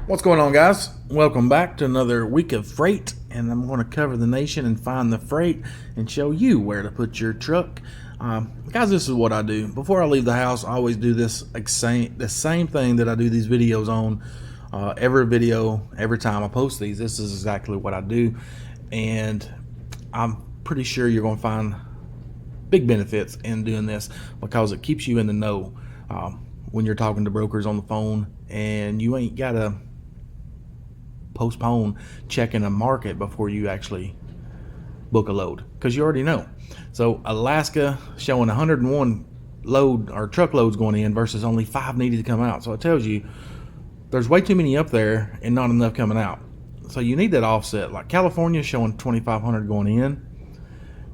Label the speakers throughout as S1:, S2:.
S1: What's going on, guys? Welcome back to another week of freight, and I'm going to cover the nation and find the freight and show you where to put your truck. Guys, this is what I do. Before I leave the house, I always do the same thing that I do these videos on. Every video, every time I post these, this is exactly what I do, and I'm pretty sure you're going to find big benefits in doing this because it keeps you in the know when you're talking to brokers on the phone, and you ain't got to postpone checking a market before you actually book a load, because you already know. So Alaska showing 101 load or truckloads going in versus only 5 needed to come out. So it tells you there's way too many up there and not enough coming out. So you need that offset. Like California showing 2,500 going in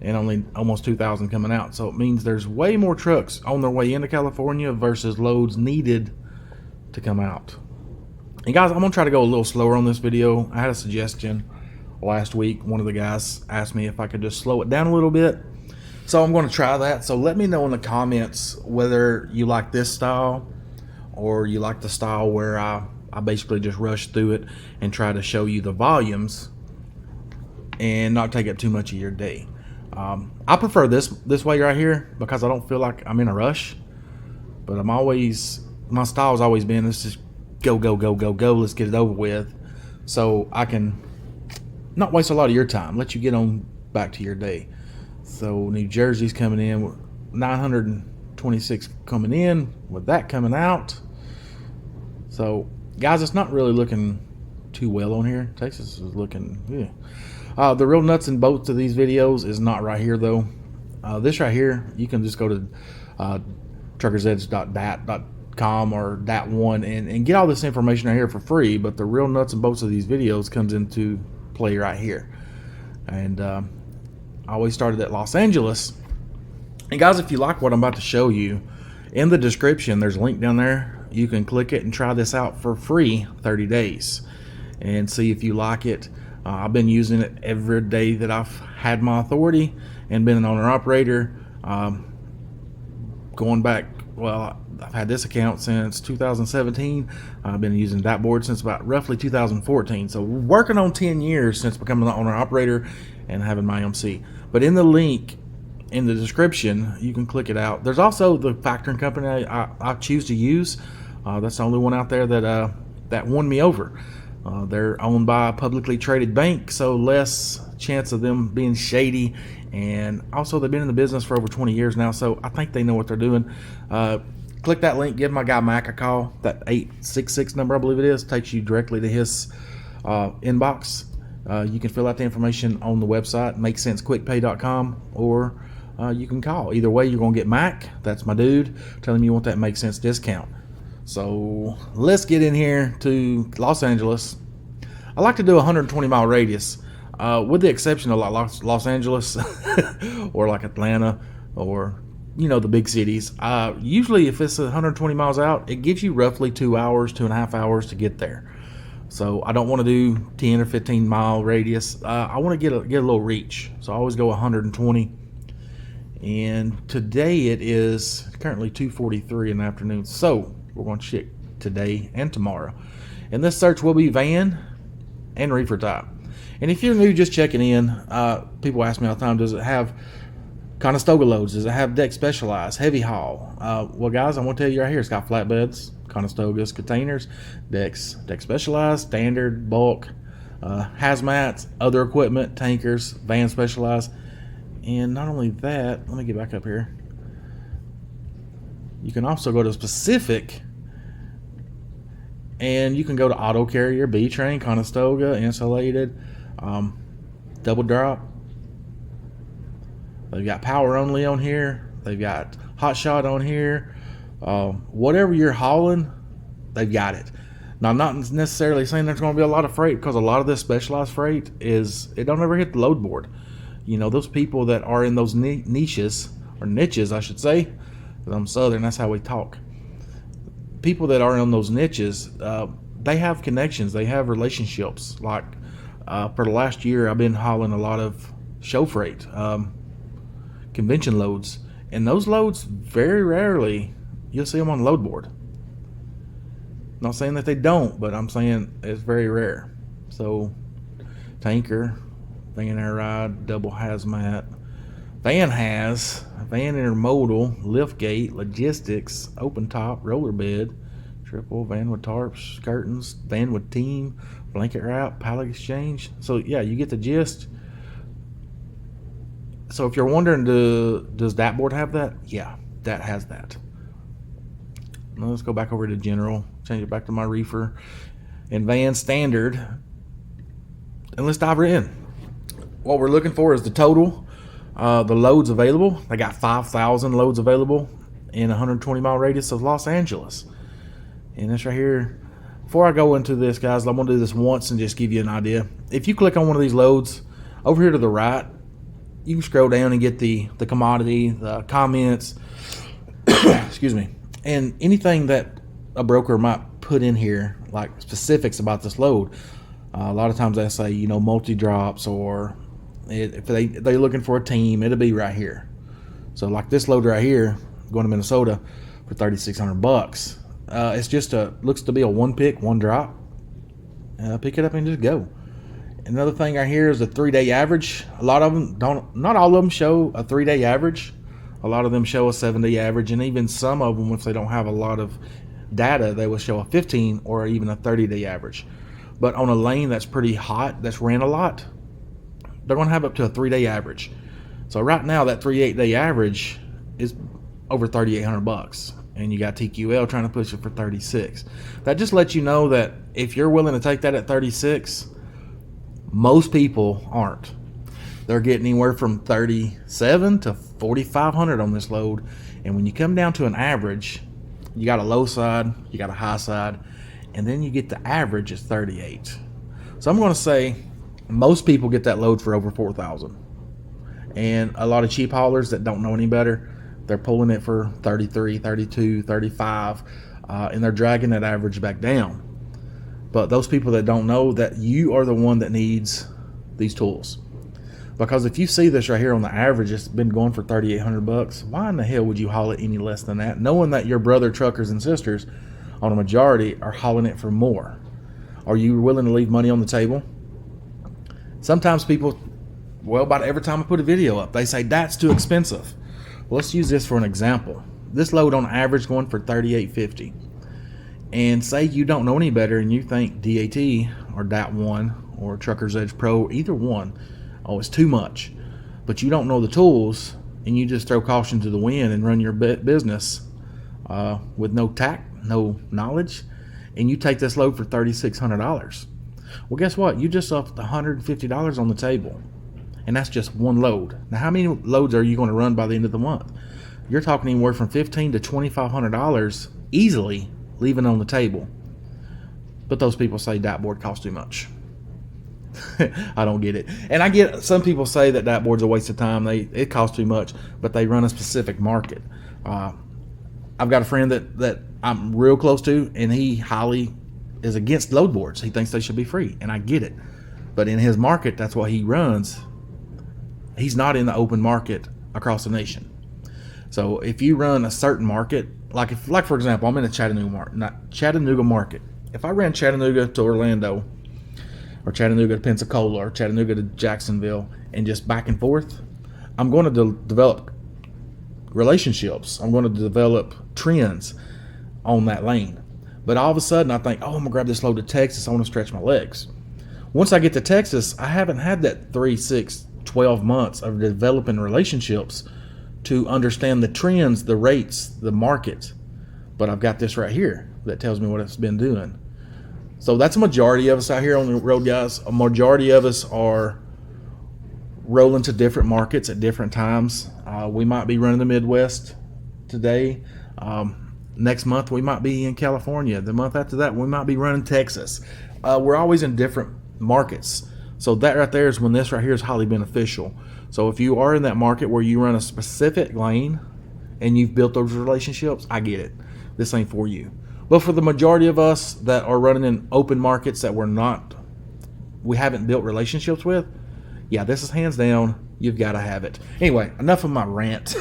S1: and only almost 2,000 coming out. So it means there's way more trucks on their way into California versus loads needed to come out. And guys, I'm gonna try to go a little slower on this video. I had a suggestion last week. One of the guys asked me if I could just slow it down a little bit. So I'm gonna try that. So let me know in the comments whether you like this style or you like the style where I basically just rush through it and try to show you the volumes and not take up too much of your day. I prefer this way right here because I don't feel like I'm in a rush. But my style's always been, let's just go, let's get it over with, so I can not waste a lot of your time, let you get on back to your day. So New Jersey's coming in, 926 coming in, with that coming out. So guys, it's not really looking too well on here. Texas is looking, yeah. The real nuts and bolts of these videos is not right here though. This right here, you can just go to TRUCKERSEDGE.com or .1 and get all this information right here for free, but the real nuts and bolts of these videos comes into play right here. And I always started at Los Angeles. And guys, if you like what I'm about to show you, in the description there's a link down there. You can click it and try this out for free 30 days and see if you like it. I've been using it every day that I've had my authority and been an owner operator, going back, well, I've had this account since 2017. I've been using that board since about roughly 2014. So working on 10 years since becoming the owner operator and having my MC. But in the link in the description, you can click it out. There's also the factoring company I choose to use. That's the only one out there that won me over. They're owned by a publicly traded bank, so less chance of them being shady. And also they've been in the business for over 20 years now, so I think they know what they're doing. Click that link, give my guy Mac a call. That 866 number, I believe it is, takes you directly to his inbox. You can fill out the information on the website, MakeCentsQuickPay.com, or you can call. Either way, you're going to get Mac. That's my dude. Tell him you want that Make Sense discount. So let's get in here to Los Angeles. I like to do a 120-mile radius, with the exception of like Los Angeles or like Atlanta or the big cities. Usually if it's 120 miles out, it gives you roughly 2 hours, 2.5 hours to get there. So I don't want to do 10 or 15 mile radius. I want to get a little reach. So I always go 120. And today it is currently 2:43 in the afternoon. So we're going to check today and tomorrow. And this search will be van and reefer type. And if you're new just checking in, people ask me all the time, does it have Conestoga loads? Does it have deck specialized, heavy haul? Well, guys, I'm going to tell you right here, it's got flatbeds, Conestogas, containers, deck specialized, standard, bulk, hazmats, other equipment, tankers, van specialized. And not only that, let me get back up here. You can also go to specific, and you can go to auto carrier, B-train, Conestoga, insulated, double drop. They've got power only on here. They've got hot shot on here. Whatever you're hauling, they've got it. Now, I'm not necessarily saying there's going to be a lot of freight, because a lot of this specialized freight it don't ever hit the load board. Those people that are in those niches, I should say, because I'm Southern, that's how we talk. People that are in those niches, they have connections, they have relationships. Like for the last year, I've been hauling a lot of show freight, convention loads, and those loads very rarely you'll see them on the load board. Not saying that they don't, but I'm saying it's very rare. So, tanker, van air ride, double hazmat, van intermodal, lift gate, logistics, open top, roller bed, triple, van with tarps, curtains, van with team, blanket wrap, pallet exchange. So yeah, you get the gist. So if you're wondering, does that board have that? Yeah, that has that. Now let's go back over to general, change it back to my reefer and van standard, and let's dive right in. What we're looking for is the total, the loads available. They got 5,000 loads available in a 120-mile radius of Los Angeles. And this right here, before I go into this, guys, I'm going to do this once and just give you an idea. If you click on one of these loads, over here to the right, you can scroll down and get the commodity, the comments, excuse me, and anything that a broker might put in here, like specifics about this load. A lot of times they say, you know, multi-drops, or if they're looking for a team, it'll be right here. So like this load right here, going to Minnesota for $3,600. It's just looks to be a one pick, one drop. Pick it up and just go. Another thing right here is the 3-day average. A lot of them don't, not all of them show a 3-day average. A lot of them show a 7-day average, and even some of them, if they don't have a lot of data, they will show a 15 or even a 30-day average. But on a lane that's pretty hot, that's ran a lot, they're going to have up to a 3-day average. So right now, that 3-8-day average is over $3,800, and you got TQL trying to push it for 36. That just lets you know that if you're willing to take that at 36, most people aren't. They're getting anywhere from 37 to 4,500 on this load, and when you come down to an average, you got a low side, you got a high side, and then you get the average is 38. So I'm going to say most people get that load for over 4,000, and a lot of cheap haulers that don't know any better, they're pulling it for 33, 32, 35, and they're dragging that average back down. But those people that don't know, that you are the one that needs these tools. Because if you see this right here on the average, it's been going for $3,800. Why in the hell would you haul it any less than that, knowing that your brother truckers and sisters on a majority are hauling it for more? Are you willing to leave money on the table? Sometimes people, well, about every time I put a video up, they say that's too expensive. Well, let's use this for an example. This load on average going for $3,850. And say you don't know any better and you think DAT or DAT1 or Trucker's Edge Pro, either one, oh, it's too much. But you don't know the tools, and you just throw caution to the wind and run your business with no tact, no knowledge, and you take this load for $3,600. Well, guess what? You just left $150 on the table, and that's just one load. Now, how many loads are you going to run by the end of the month? You're talking anywhere from $1,500 to $2,500 easily leaving on the table. But those people say that board costs too much. I don't get it. And I get some people say that that board's a waste of time. It costs too much, but they run a specific market. I've got a friend that I'm real close to, and he highly is against load boards. He thinks they should be free, and I get it. But in his market, that's what he runs. He's not in the open market across the nation. So if you run a certain market, like for example, I'm in a Chattanooga market. If I ran Chattanooga to Orlando, or Chattanooga to Pensacola, or Chattanooga to Jacksonville, and just back and forth, I'm going to develop relationships. I'm going to develop trends on that lane. But all of a sudden, I think, oh, I'm going to grab this load to Texas. I want to stretch my legs. Once I get to Texas, I haven't had that 3, 6, 12 months of developing relationships to understand the trends, the rates, the market. But I've got this right here that tells me what it's been doing. So that's a majority of us out here on the road, guys. A majority of us are rolling to different markets at different times. We might be running the Midwest today. Next month, we might be in California. The month after that, we might be running Texas. We're always in different markets. So that right there is when this right here is highly beneficial. So if you are in that market where you run a specific lane and you've built those relationships, I get it. This ain't for you. But for the majority of us that are running in open markets that we haven't built relationships with, yeah, this is hands down, you've got to have it. Anyway, enough of my rant.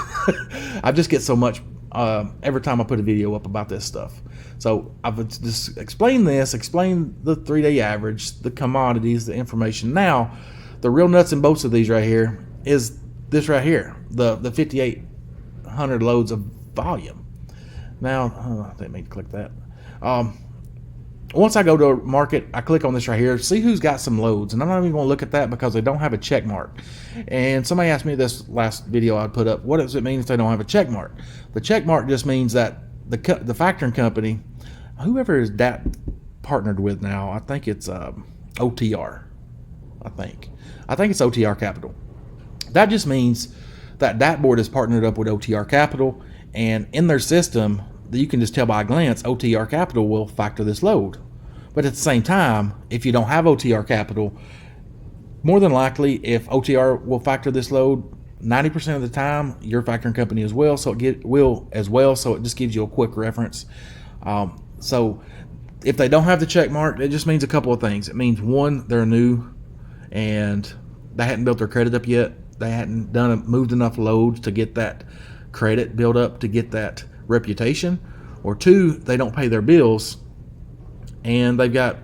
S1: I just get so much every time I put a video up about this stuff. So I've just explained the 3-day average, the commodities, the information. Now, the real nuts and bolts of these right here is this right here, the 5,800 loads of volume. Now, I didn't mean to click that. Once I go to a market, I click on this right here, see who's got some loads. And I'm not even going to look at that because they don't have a check mark. And somebody asked me this last video I put up, what does it mean if they don't have a check mark? The check mark just means that the factoring company, whoever is that partnered with now, I think it's OTR. I think it's OTR Capital. That just means that board is partnered up with OTR Capital, and in their system, you can just tell by a glance, OTR Capital will factor this load. But at the same time, if you don't have OTR Capital, more than likely, if OTR will factor this load, 90% of the time, your factoring company as well, so it just gives you a quick reference. So if they don't have the check mark, it just means a couple of things. It means, one, they're new and they hadn't built their credit up yet. They hadn't moved enough loads to get that credit built up, to get that reputation. Or two, they don't pay their bills and they've got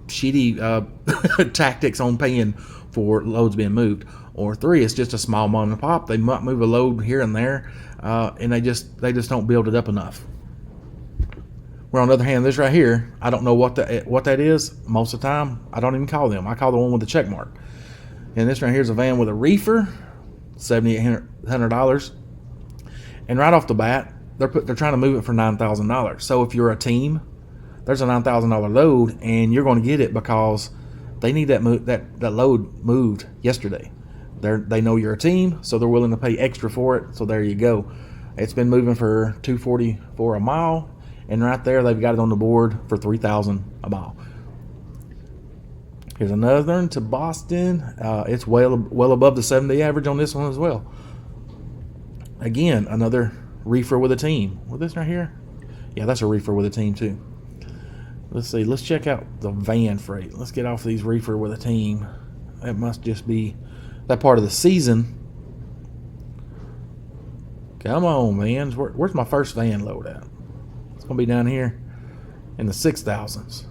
S1: shitty tactics on paying for loads being moved. Or three, it's just a small mom and pop. They might move a load here and there, and they just don't build it up enough. Where on the other hand, this right here, I don't know what that is. Most of the time, I don't even call them. I call the one with the check mark. And this right here is a van with a reefer, $7,800, and right off the bat, they're trying to move it for $9,000. So if you're a team, there's a $9,000 load, and you're going to get it because they need that load moved yesterday. They know you're a team, so they're willing to pay extra for it. So there you go. It's been moving for $240 a mile, and right there they've got it on the board for $3,000 a mile. Here's another one to Boston. It's well above the 7-day average on this one as well. Again, another reefer with a team. With this right here, yeah, that's a reefer with a team too. Let's see. Let's check out the van freight. Let's get off these reefer with a team. That must just be that part of the season. Come on, vans. Where's my first van load at? It's gonna be down here in the 6,000s.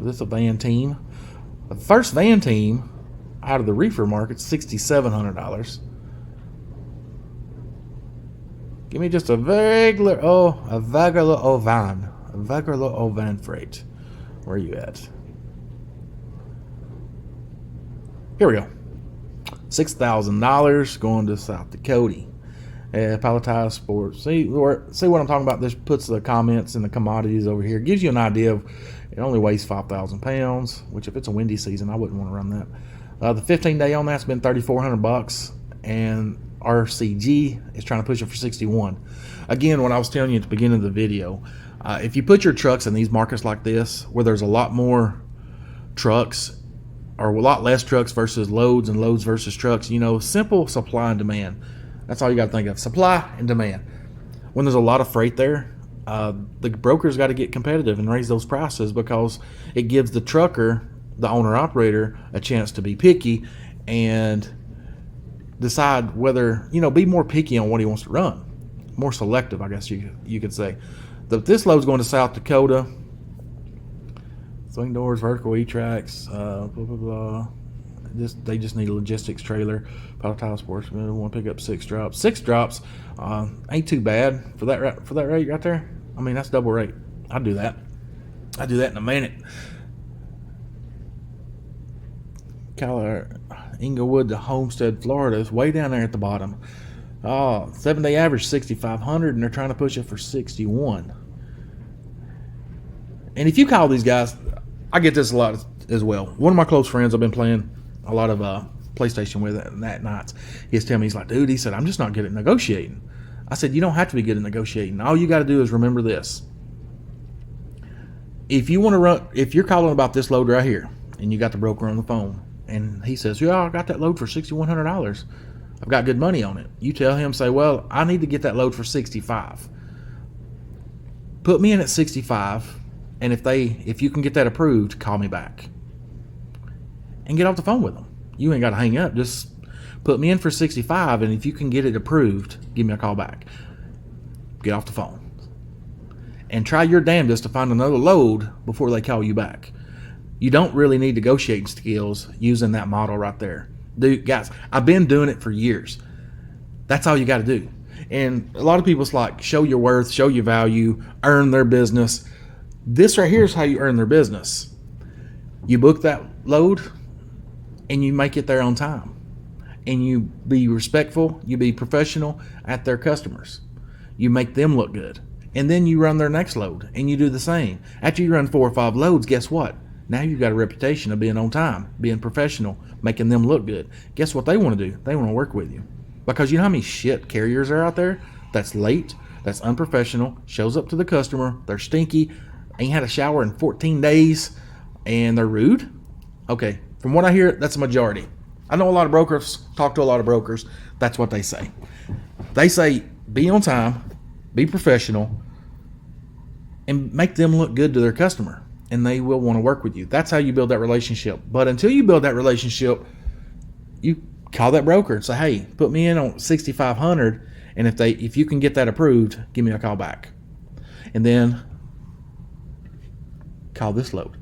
S1: Is this a van team? The first van team out of the reefer market, $6,700. Give me just a regular van freight. Where are you at? Here we go. $6,000 going to South Dakota. Palletized sports. See what I'm talking about? This puts the comments and the commodities over here. Gives you an idea of it only weighs 5,000 pounds, which if it's a windy season, I wouldn't want to run that. The 15-day on that's been $3,400, and RCG is trying to push it for 61. Again, what I was telling you at the beginning of the video, if you put your trucks in these markets like this, where there's a lot more trucks or a lot less trucks versus loads and loads versus trucks, simple supply and demand. That's all you got to think of, supply and demand. When there's a lot of freight there, the broker's got to get competitive and raise those prices, because it gives the trucker, the owner-operator, a chance to be picky and decide whether, be more picky on what he wants to run. More selective, I guess you could say. This load's going to South Dakota. Swing doors, vertical E-tracks, blah, blah, blah. They just need a logistics trailer. Palletized sports, want to pick up 6 drops. 6 drops ain't too bad for that rate right there. I mean, that's double rate. I'd do that. I'd do that in a minute. Inglewood to Homestead, Florida is way down there at the bottom. 7-day average 6,500, and they're trying to push it for 61. And if you call these guys, I get this a lot as well. One of my close friends I've been playing a lot of PlayStation with at nights. He's telling me, he's like, dude, he said, I'm just not good at negotiating. I said, you don't have to be good at negotiating. All you got to do is remember this. If you're calling about this load right here, and you got the broker on the phone, and he says, yeah, I got that load for $6,100. I've got good money on it. You tell him, say, well, I need to get that load for 65. Put me in at 65, and if you can get that approved, call me back. And get off the phone with them. You ain't got to hang up. Just Put me in for 65, and if you can get it approved, give me a call back. Get off the phone. And try your damnedest to find another load before they call you back. You don't really need negotiating skills using that model right there. Dude, guys, I've been doing it for years. That's all you got to do. And a lot of people's like, show your worth, show your value, earn their business. This right here is how you earn their business. You book that load, and you make it there on time. And you be respectful, you be professional at their customers. You make them look good. And then you run their next load, and you do the same. After you run 4 or 5 loads, guess what? Now you've got a reputation of being on time, being professional, making them look good. Guess what they want to do? They want to work with you. Because you know how many shit carriers are out there that's late, that's unprofessional, shows up to the customer, they're stinky, ain't had a shower in 14 days, and they're rude? Okay, from what I hear, that's a majority. I know a lot of brokers, talk to a lot of brokers, that's what they say. They say, be on time, be professional, and make them look good to their customer, and they will want to work with you. That's how you build that relationship. But until you build that relationship, you call that broker and say, hey, put me in on 6,500, and if you can get that approved, give me a call back. And then call this load.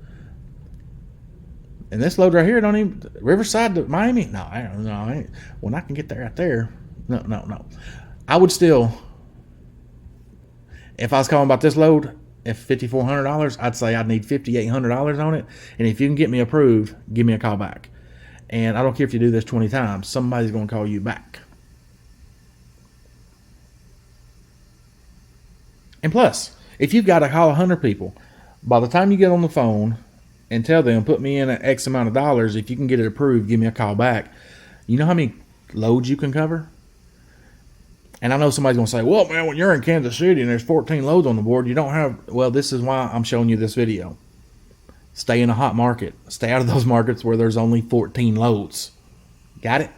S1: And this load right here, don't even, Riverside to Miami? No, I don't know. When I can get there right there, no. I would still, if I was calling about this load, if $5,400, I'd say I'd need $5,800 on it. And if you can get me approved, give me a call back. And I don't care if you do this 20 times, somebody's going to call you back. And plus, if you've got to call 100 people, by the time you get on the phone and tell them, put me in at X amount of dollars, if you can get it approved, give me a call back. You know how many loads you can cover? And I know somebody's going to say, well, man, when you're in Kansas City and there's 14 loads on the board, you don't have, well, this is why I'm showing you this video. Stay in a hot market. Stay out of those markets where there's only 14 loads. Got it?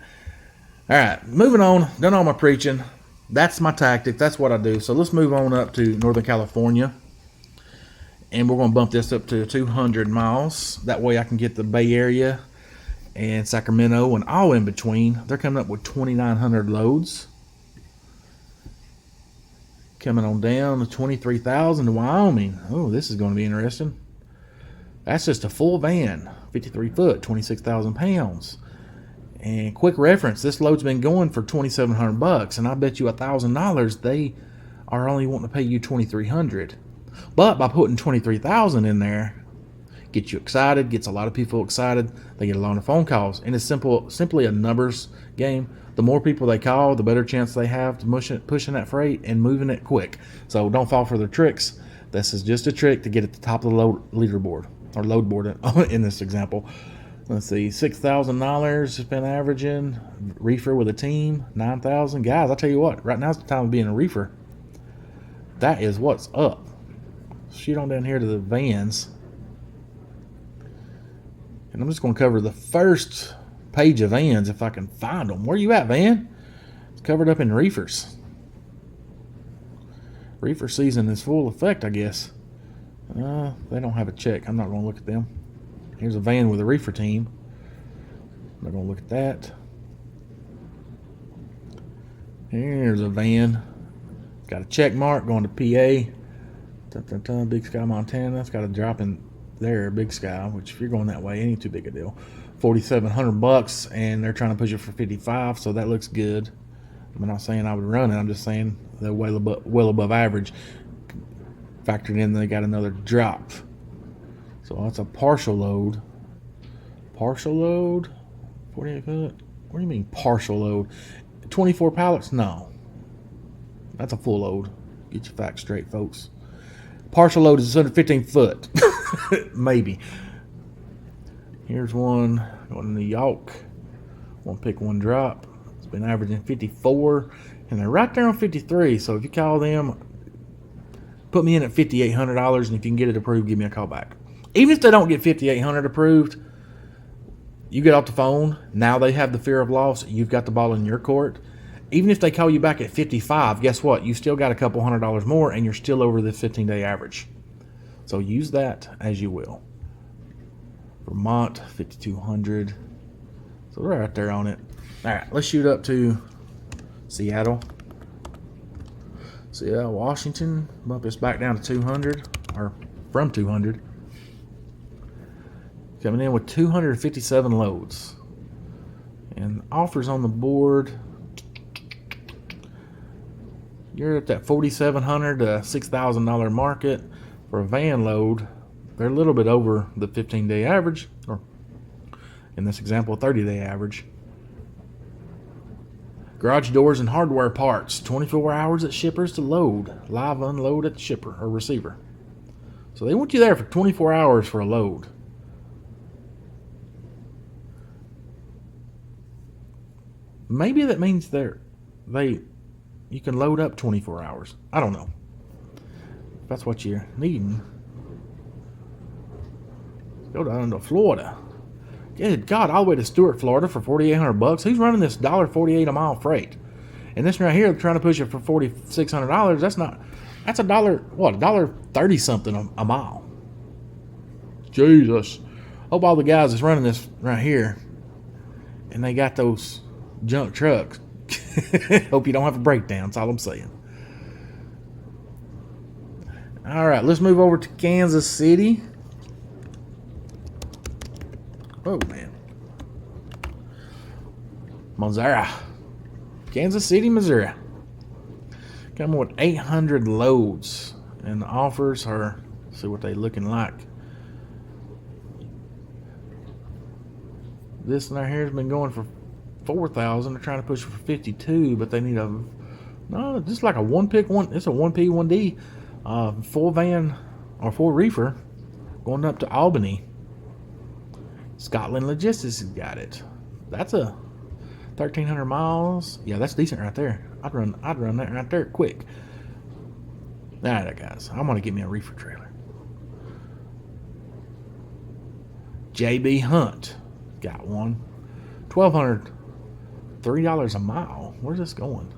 S1: All right, moving on. Done all my preaching. That's my tactic. That's what I do. So let's move on up to Northern California. And we're going to bump this up to 200 miles. That way I can get the Bay Area and Sacramento and all in between. They're coming up with 2,900 loads. Coming on down to 23,000 to Wyoming. Oh, this is going to be interesting. That's just a full van, 53 foot, 26,000 pounds. And quick reference, this load's been going for $2,700, and I bet you $1,000 they are only wanting to pay you $2,300. But by putting 23,000 in there, gets you excited, gets a lot of people excited. They get a lot of phone calls, and it's simply a numbers game. The more people they call, the better chance they have to pushing that freight and moving it quick. So don't fall for their tricks. This is just a trick to get at the top of the leaderboard, or load board in this example. Let's see, $6,000 has been averaging. Reefer with a team, 9,000. Guys, I'll tell you what, right now is the time of being a reefer. That is what's up. Shoot on down here to the vans. And I'm just going to cover the first page of vans if I can find them. Where you at, van? It's covered up in reefers. Reefer season is full effect, I guess. They don't have a check. I'm not going to look at them. Here's a van with a reefer team. I'm not going to look at that. Here's a van. It's got a check mark going to PA. Big Sky, Montana. It's got a drop in there, Big Sky, which if you're going that way, ain't too big a deal. $4,700, and they're trying to push it for 55, so that looks good. I'm not saying I would run it. I'm just saying they're well above average. Factored in, they got another drop. So that's a partial load. Partial load? 48 foot? What do you mean partial load? 24 pallets? No. That's a full load. Get your facts straight, folks. Partial load is under 15 foot. Maybe. Here's one going to New York. Want to pick one drop. It's been averaging 54, and they're right there on 53. So if you call them, put me in at $5,800, and if you can get it approved, give me a call back. Even if they don't get $5,800 approved, you get off the phone. Now they have the fear of loss. You've got the ball in your court. Even if they call you back at 55, guess what? You still got a couple $100 more, and you're still over the 15-day average. So use that as you will. Vermont, 5,200. So they're right there on it. All right, let's shoot up to Seattle, Washington. Bump this back down to 200, or from 200. Coming in with 257 loads. And offers on the board, you're at that $4,700 to $6,000 market for a van load. They're a little bit over the 15-day average, or in this example, 30-day average. Garage doors and hardware parts, 24 hours at shippers to load, live unload at the shipper or receiver. So they want you there for 24 hours for a load. Maybe that means you can load up 24 hours. I don't know. If that's what you're needing. Go down to Florida. Good God, all the way to Stuart, Florida for $4,800. Who's running this $1.48 a mile freight? And this right here, trying to push it for $4,600. That's $1.30 something a mile. Jesus. Hope all the guys that's running this right here, and they got those junk trucks. Hope you don't have a breakdown. That's all I'm saying. All right, let's move over to Kansas City. Oh, man. Missouri. Kansas City, Missouri. Coming with 800 loads. And the offers are, let's see what they looking like. This one right here has been going for 4,000. They're trying to push it for 52, but they need just like a one-pick one. It's a 1P, 1D, full van or full reefer going up to Albany. Scotland Logistics has got it. That's a 1,300 miles. Yeah, that's decent right there. I'd run that right there quick. All right, guys. I'm gonna get me a reefer trailer. JB Hunt got one. $1,200. $3 a mile. Where's this going?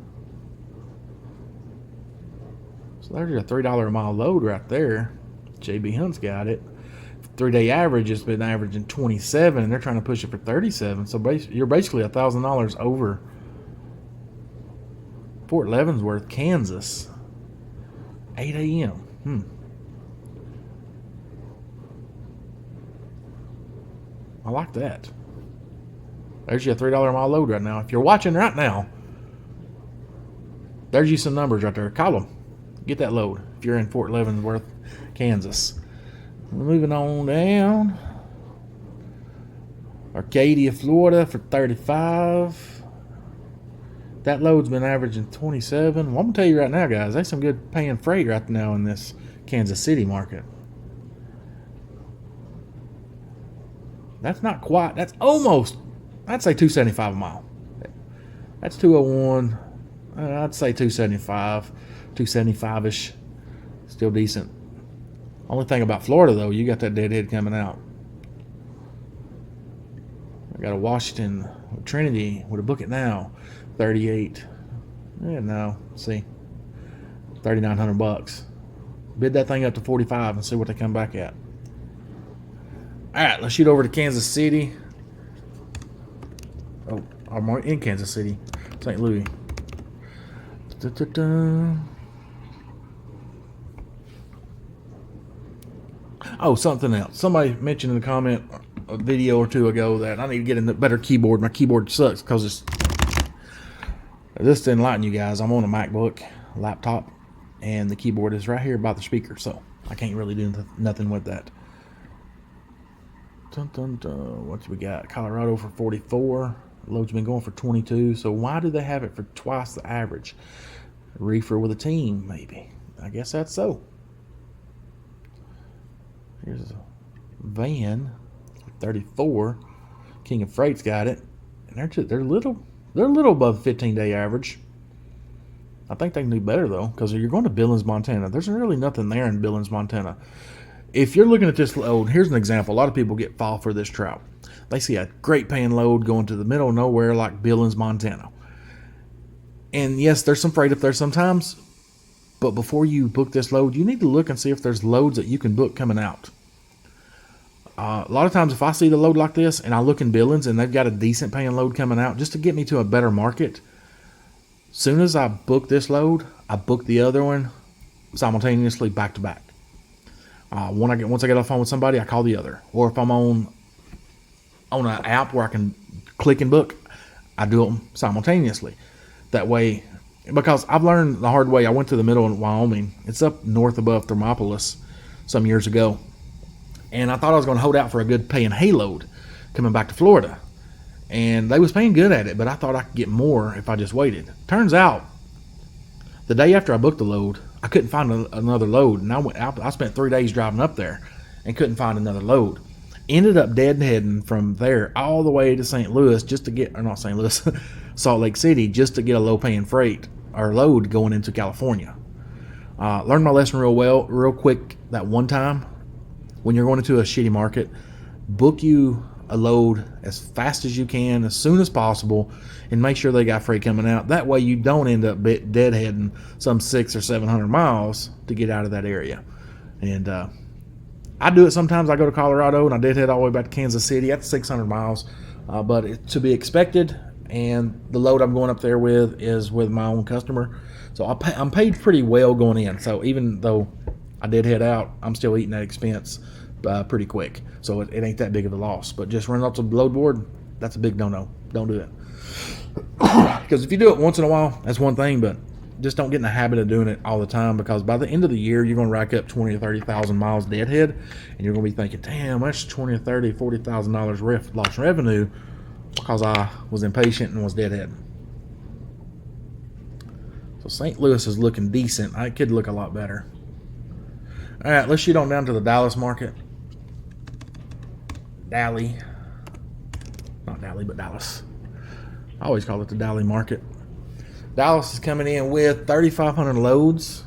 S1: So there's your $3 a mile load right there. JB Hunt's got it. 3-day average has been averaging 27, and they're trying to push it for 37. So you're basically $1,000 over Fort Leavenworth, Kansas. 8 a.m. I like that. There's your $3 a mile load right now. If you're watching right now, there's you some numbers right there. Call them. Get that load if you're in Fort Leavenworth, Kansas. Moving on down. Arcadia, Florida for 35. That load's been averaging 27. Well, I'm going to tell you right now, guys, there's some good paying freight right now in this Kansas City market. That's not quite. That's almost, I'd say $275 a mile. That's 201. I'd say 275. 275-ish. Still decent. Only thing about Florida, though, you got that deadhead coming out. I got a Washington Trinity with a book it now. 38. Yeah, no. See. $3,900. Bid that thing up to 45 and see what they come back at. All right, let's shoot over to Kansas City. Oh, I'm in Kansas City, St. Louis. Oh, something else. Somebody mentioned in the comment a video or two ago that I need to get a better keyboard. My keyboard sucks because this to enlighten you guys. I'm on a MacBook laptop, and the keyboard is right here by the speaker, so I can't really do nothing with that. What we got? Colorado for 44. Load's been going for 22. So why do they have it for twice the average? Reefer with a team, maybe. I guess that's so. Here's a van, 34. King of Freight's got it, and they're a little above the 15-day average. I think they can do better though, because you're going to Billings, Montana. There's really nothing there in Billings, Montana. If you're looking at this load, here's an example. A lot of people fall for this trout. They see a great paying load going to the middle of nowhere like Billings, Montana. And yes, there's some freight up there sometimes, but before you book this load, you need to look and see if there's loads that you can book coming out. A lot of times if I see the load like this and I look in billings and they've got a decent paying load coming out just to get me to a better market, soon as I book this load, I book the other one simultaneously back to back. Once I get off the phone with somebody, I call the other. Or if I'm on an app where I can click and book, I do them simultaneously. That way, because I've learned the hard way. I went to the middle of Wyoming. It's up north above Thermopolis some years ago. And I thought I was going to hold out for a good paying hay load coming back to Florida. And they was paying good at it, but I thought I could get more if I just waited. Turns out, the day after I booked the load, I couldn't find another load. And I spent 3 days driving up there and couldn't find another load. Ended up deadheading from there all the way to St. Louis just to get, or not St. Louis, Salt Lake City, just to get a low paying freight or load going into California. Learned my lesson real quick that one time. When you're going into a shitty market, book you a load as fast as you can, as soon as possible, and make sure they got freight coming out. That way you don't end up deadheading some 600 or 700 miles to get out of that area. And I do it sometimes. I go to Colorado and I deadhead all the way back to Kansas City. That's 600 miles, but it's to be expected. And the load I'm going up there with is with my own customer, so I'm paid pretty well going in. So even though I did head out, I'm still eating that expense pretty quick. So it ain't that big of a loss. But just running up to the load board, that's a big no-no. Don't do it. Because if you do it once in a while, that's one thing, but just don't get in the habit of doing it all the time, because by the end of the year, you're going to rack up 20 or 30,000 miles deadhead, and you're going to be thinking, damn, that's 20 or 30, $40,000 lost revenue because I was impatient and was deadhead. So St. Louis is looking decent. It could look a lot better. All right, let's shoot on down to the Dallas market. Not Dally, but Dallas. I always call it the Dally market. Dallas is coming in with 3,500 loads.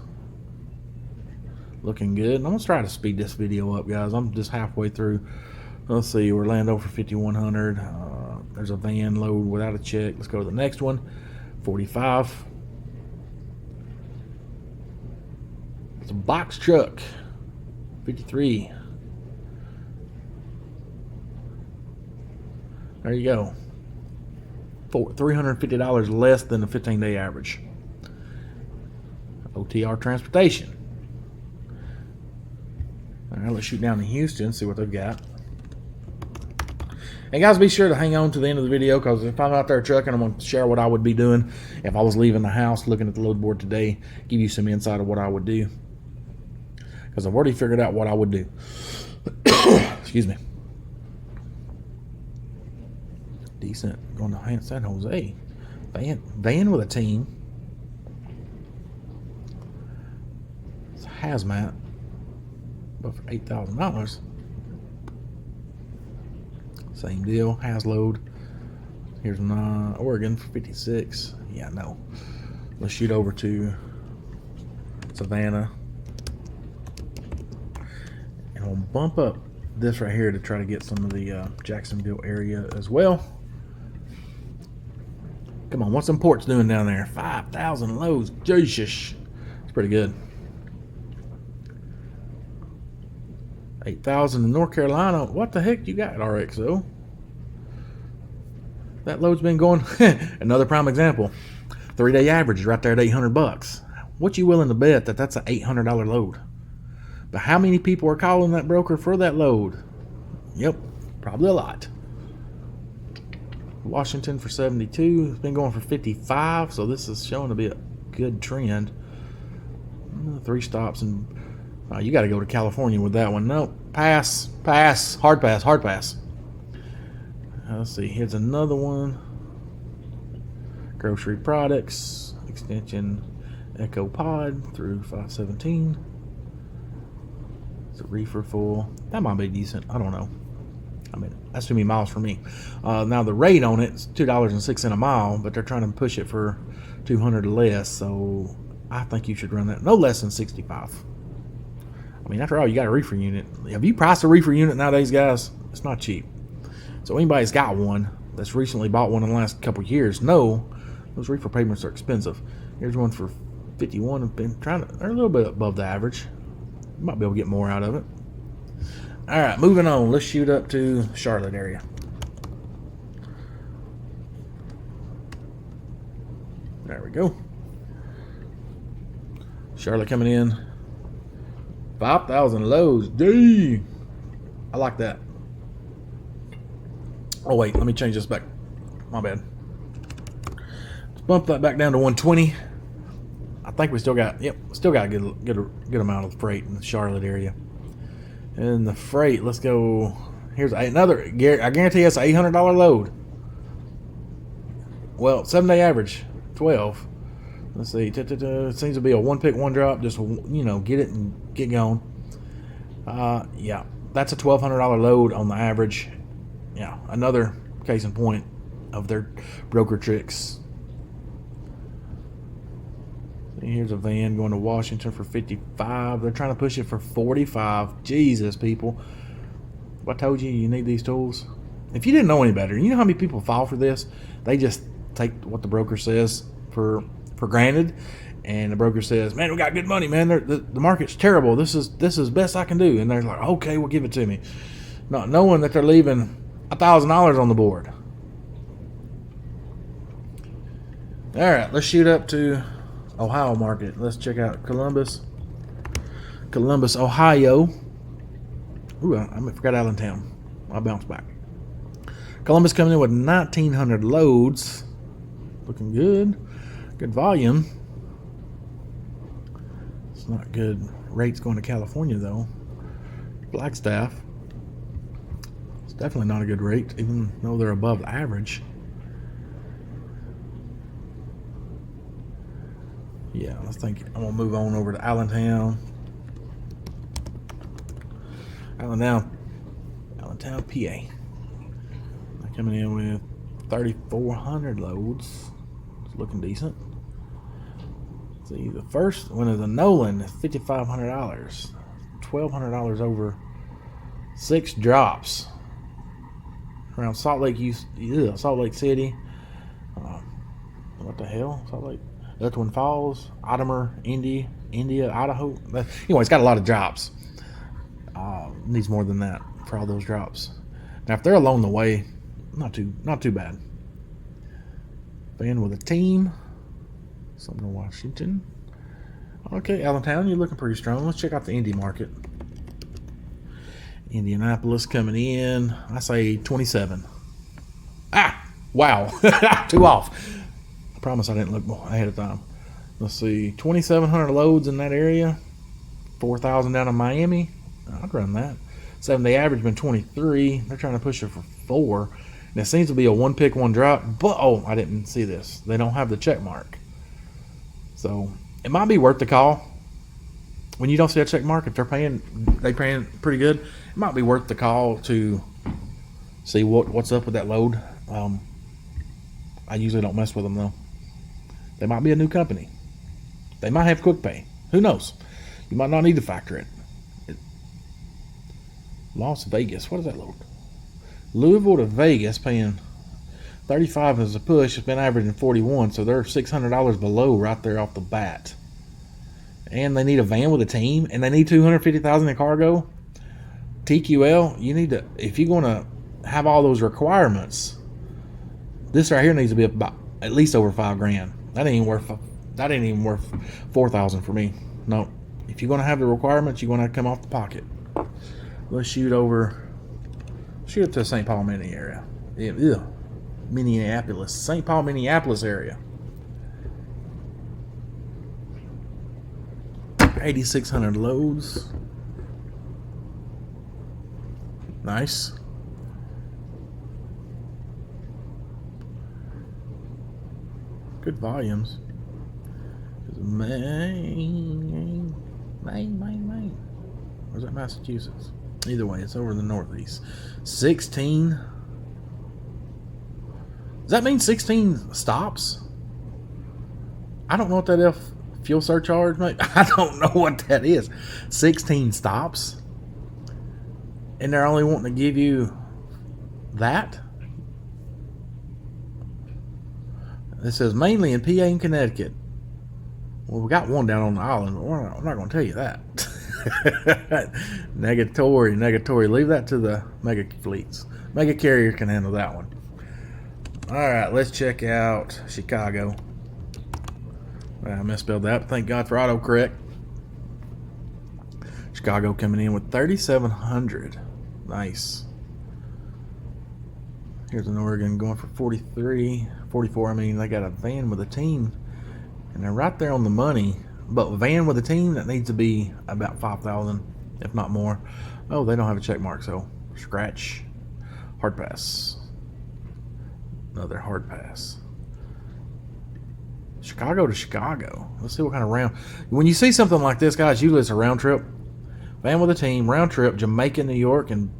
S1: Looking good. And I'm going to try to speed this video up, guys. I'm just halfway through. Let's see, Orlando for 5,100. There's a van load without a check. Let's go to the next one. 45. It's a box truck. 53. There you go. $350 less than the 15-day average. OTR transportation. All right, let's shoot down to Houston, see what they've got. And guys, be sure to hang on to the end of the video, because if I'm out there trucking, I'm going to share what I would be doing if I was leaving the house looking at the load board today, give you some insight of what I would do, because I've already figured out what I would do. Excuse me. Decent. Going to San Jose. Van with a team. It's a hazmat, but for $8,000. Same deal. Has load. Here's Oregon for 56. Yeah, no. Let's shoot over to Savannah. And we'll bump up this right here to try to get some of the Jacksonville area as well. Come on, what's them ports doing down there? 5,000 loads. Jesus. It's pretty good. 8,000 in North Carolina. What the heck you got, RXO? That load's been going. Another prime example. 3-day average is right there at $800. What you willing to bet that that's an $800 load? But how many people are calling that broker for that load? Yep, probably a lot. Washington for 72. It's been going for 55, so this is showing to be a good trend. 3 stops, and you got to go to California with that one. Nope. Pass. Hard pass. Let's see. Here's another one. Grocery products. Extension Echo Pod through 517. It's a reefer full. That might be decent. I don't know. I mean, that's too many miles for me. Now the rate on it is $2.06 a mile, but they're trying to push it for $200 or less. So I think you should run that no less than 65. I mean, after all, you got a reefer unit. Have you priced a reefer unit nowadays, guys? It's not cheap. So anybody's got one that's recently bought one in the last couple of years, know those reefer payments are expensive. Here's one for 51. I've been trying to, they're a little bit above the average. You might be able to get more out of it. All right, moving on. Let's shoot up to Charlotte area. There we go. Charlotte coming in. 5,000 loads. D. I like that. Oh wait, let me change this back. My bad. Let's bump that back down to 120. I think we still got, still got a good amount of freight in the Charlotte area. And the freight, let's go. Here's another. I guarantee it's an $800 load. Well, 7-day average, 12. Let's see. It seems to be a one pick, one drop. Just get it and get going. Yeah, that's a $1,200 load on the average. Yeah, another case in point of their broker tricks. Here's a van going to Washington for 55. They're trying to push it for 45. Jesus, people. I told you you need these tools. If you didn't know any better, you know how many people fall for this? They just take what the broker says for granted, and the broker says, "Man, we got good money, man. The market's terrible. This is best I can do." And they're like, "Okay, well, give it to me," not knowing that they're leaving $1,000 on the board. All right, let's shoot up to Ohio market. Let's check out Columbus, Ohio. Ooh, I forgot Allentown. I'll bounce back. Columbus coming in with 1,900 loads. Looking good. Good volume. It's not good rates going to California, though. Flagstaff. It's definitely not a good rate, even though they're above the average. Yeah, I think I'm going to move on over to Allentown. Allentown, PA. They're coming in with 3,400 loads. It's looking decent. See, the first one is a Nolan. It's $5,500. $1,200 over 6 drops. Around Salt Lake City. What the hell? Salt Lake. Twin Falls, Ottomer, India, Idaho. Anyway, it's got a lot of drops. Needs more than that for all those drops. Now, if they're along the way, not too bad. Van with a team. Something in Washington. Okay, Allentown, you're looking pretty strong. Let's check out the Indy market. Indianapolis coming in. I say 27. Wow. 2 off. I promise I didn't look ahead of time. Let's see. 2,700 loads in that area. 4,000 down in Miami. I'd run that. 7-day average been 23. They're trying to push it for 4. And it seems to be a one pick, one drop. But, I didn't see this. They don't have the check mark. So, it might be worth the call. When you don't see a check mark, if they're paying pretty good, it might be worth the call to see what's up with that load. I usually don't mess with them, though. They might be a new company. They might have quick pay. Who knows? You might not need to factor it. Las Vegas. What is that load? Louisville to Vegas paying 35 as a push. It's been averaging 41, so they're $600 below right there off the bat. And they need a van with a team, and they need $250,000 in cargo. TQL, you need to, if you're going to have all those requirements, this right here needs to be about at least over $5,000. That ain't even worth $4,000 for me. No, if you're going to have the requirements, you're going to come off the pocket. Let's shoot up to the St. Paul, Mini area. Minneapolis, St. Paul, Minneapolis area. 8,600 loads. Nice. Good volumes. Maine. Where's that, Massachusetts? Either way, it's over in the Northeast. 16. Does that mean 16 stops? I don't know what that fuel surcharge, mate. I don't know what that is. 16 stops? And they're only wanting to give you that? It says mainly in PA and Connecticut. Well, we got one down on the island, but I'm not going to tell you that. Negatory. Leave that to the mega fleets. Mega carrier can handle that one. All right, let's check out Chicago. I misspelled that, but thank God for autocorrect. Chicago coming in with 3,700. Nice. Here's an Oregon going for 43, 44. I mean, they got a van with a team, and they're right there on the money. But van with a team, that needs to be about 5,000, if not more. Oh, they don't have a check mark, so scratch. Hard pass. Another hard pass. Chicago to Chicago. Let's see what kind of round. When you see something like this, guys, usually it's a round trip. Van with a team, round trip, Jamaica, New York, and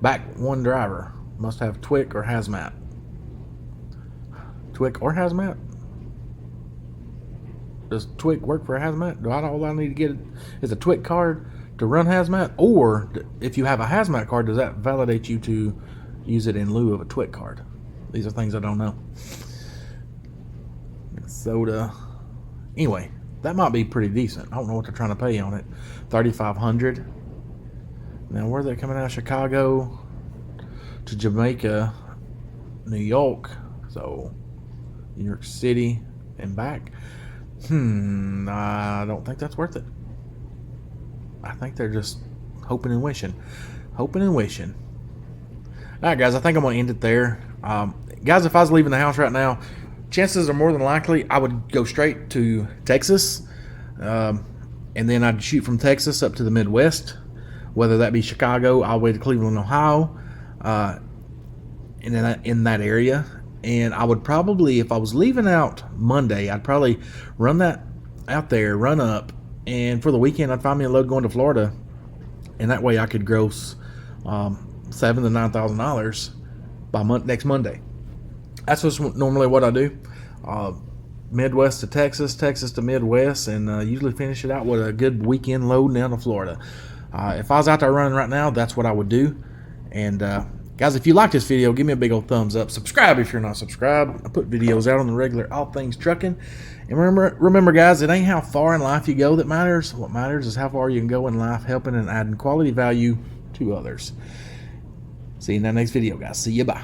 S1: back one driver. Must have TWIC or hazmat. TWIC or hazmat? Does TWIC work for hazmat? All I need to get is a TWIC card to run hazmat? Or if you have a hazmat card, does that validate you to use it in lieu of a TWIC card? These are things I don't know. Minnesota. Anyway, that might be pretty decent. I don't know what they're trying to pay on it. 3,500. Now, where are they coming out of Chicago to Jamaica, New York? So, New York City and back. I don't think that's worth it. I think they're just hoping and wishing. Hoping and wishing. Alright, guys, I think I'm going to end it there. Guys, if I was leaving the house right now, chances are more than likely I would go straight to Texas. And then I'd shoot from Texas up to the Midwest, whether that be Chicago all the way to Cleveland, Ohio, in that area. And I would probably, if I was leaving out Monday, I'd probably run that out there, run up, and for the weekend I'd find me a load going to Florida, and that way I could gross $7,000 to $9,000 by next Monday. That's just normally what I do. Midwest to Texas, Texas to Midwest, and usually finish it out with a good weekend load down to Florida. If I was out there running right now, that's what I would do. And guys, if you like this video, give me a big old thumbs up. Subscribe if you're not subscribed. I put videos out on the regular, all things trucking. And remember, guys, it ain't how far in life you go that matters. What matters is how far you can go in life, helping and adding quality value to others. See you in that next video, guys. See you. Bye.